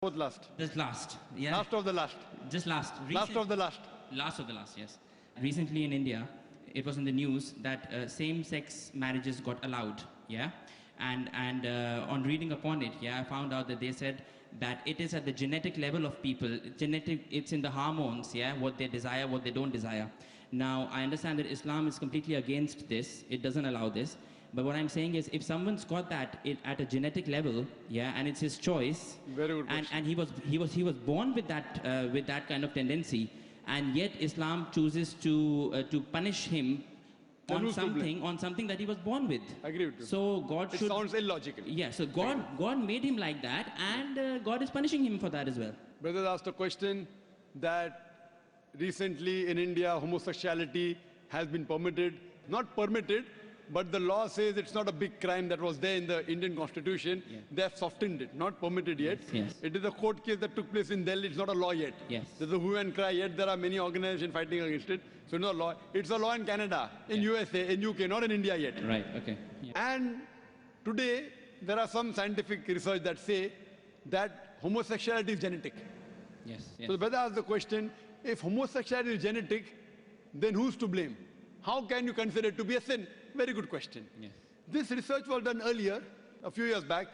Fourth last. Just last. Yeah. Last of the last. Just last. Last of the last. Last of the last, yes. Recently in India, it was in the news that same-sex marriages got allowed, yeah? And on reading upon it, yeah, I found out that they said that it is at the genetic level of people. It's in the hormones, yeah, what they desire, what they don't desire. Now, I understand that Islam is completely against this. It doesn't allow this. But what I'm saying is, if someone's got that at a genetic level, yeah, and it's his choice, very good question. and he was born with that kind of tendency, and yet Islam chooses to punish him on something that he was born with. I agree with you. So God should. It sounds illogical. Yeah. So God made him like that, and God is punishing him for that as well. Brother asked a question that recently in India homosexuality has been permitted, not permitted, but the law says it's not a big crime that was there in the Indian constitution. Yeah. They have softened it, not permitted yet. Yes. It is a court case that took place in Delhi. It's not a law yet. Yes. There's a hue and cry, yet there are many organizations fighting against it. So it's not a law. It's a law in Canada, in USA, in UK, not in India yet. Right, okay. Yeah. And today, there are some scientific research that say that homosexuality is genetic. Yes, yes. So the brother asked the question, if homosexuality is genetic, then who's to blame? How can you consider it to be a sin? Very good question. Yes. This research was done earlier, a few years back,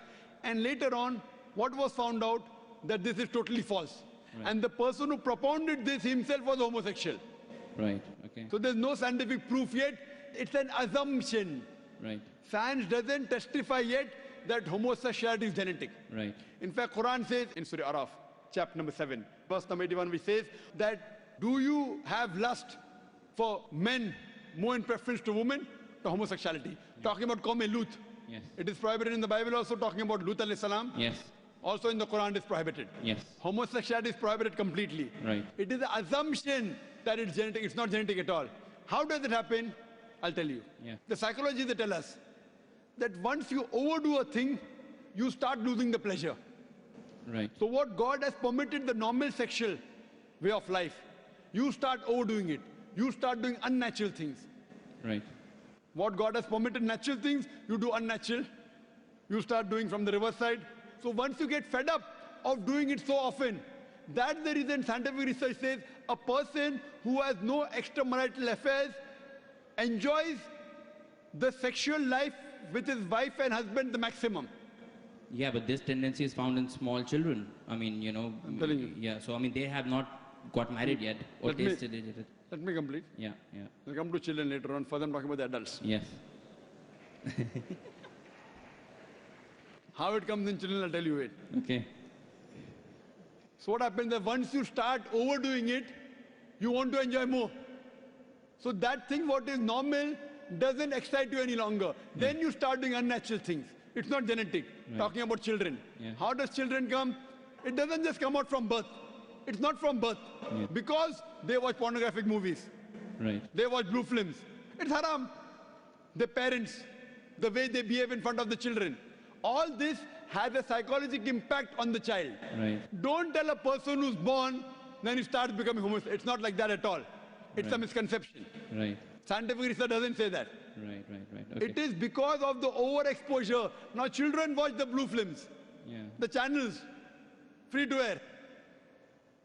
and later on, what was found out that this is totally false. Right. And the person who propounded this himself was homosexual. Right, okay. So there's no scientific proof yet. It's an assumption. Right. Science doesn't testify yet that homosexuality is genetic. Right. In fact, Quran says in Surah Araf, chapter number 7, verse number 81, which says that do you have lust for men more in preference to women? To homosexuality. Yeah. Talking about Qawm Lut. Yes. It is prohibited in the Bible, also talking about Lut alayhi salam. Yes. Also in the Quran it is prohibited. Yes. Homosexuality is prohibited completely. Right. It is an assumption that it's genetic. It's not genetic at all. How does it happen? I'll tell you. Yeah. The psychology, they tell us that once you overdo a thing, you start losing the pleasure. Right. So what God has permitted the normal sexual way of life, you start overdoing it. You start doing unnatural things. Right. What God has permitted natural things, you do unnatural. You start doing from the reverse side. So once you get fed up of doing it so often, that's the reason scientific research says a person who has no extramarital affairs enjoys the sexual life with his wife and husband the maximum. Yeah, but this tendency is found in small children. I mean, you know. I'm telling you. Yeah, so I mean, they have not got married yet or tasted it. Let me complete. Yeah, yeah. We'll come to children later on. First I'm talking about the adults. Yes. How it comes in children, I'll tell you it. Okay. So what happens is once you start overdoing it, you want to enjoy more. So that thing what is normal doesn't excite you any longer. Then you start doing unnatural things. It's not genetic. Right. Talking about children. Yeah. How does children come? It doesn't just come out from birth. It's not from birth. Yeah. Because they watch pornographic movies. Right. They watch blue films. It's haram. The parents, the way they behave in front of the children. All this has a psychological impact on the child. Right. Don't tell a person who's born, then he starts becoming homosexual. It's not like that at all. It's a misconception. Right. Scientific research doesn't say that. Right. Okay. It is because of the overexposure. Now children watch the blue films. Yeah. The channels, free to air.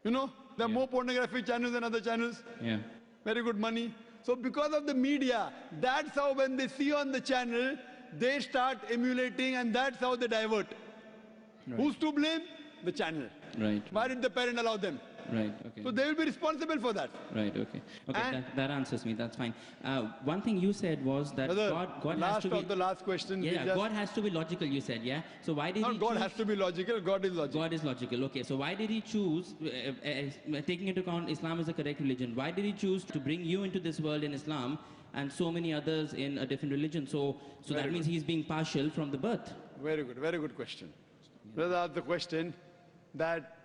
You know, there are more pornography channels than other channels. Yeah. Very good money. So because of the media, that's how when they see on the channel, they start emulating and that's how they divert. Right. Who's to blame? The channel. Right. Why did the parent allow them? Right, okay. So they will be responsible for that. Right, okay. Okay, that answers me, that's fine. One thing you said was that God has to be... Last of the last question. Yeah, God has to be logical, you said, yeah? So why did he choose... God has to be logical, God is logical. God is logical, okay. So why did he choose, taking into account Islam is the correct religion, why did he choose to bring you into this world in Islam and so many others in a different religion? So that means he's being partial from the birth. Very good question. Yeah. Brother asked the question that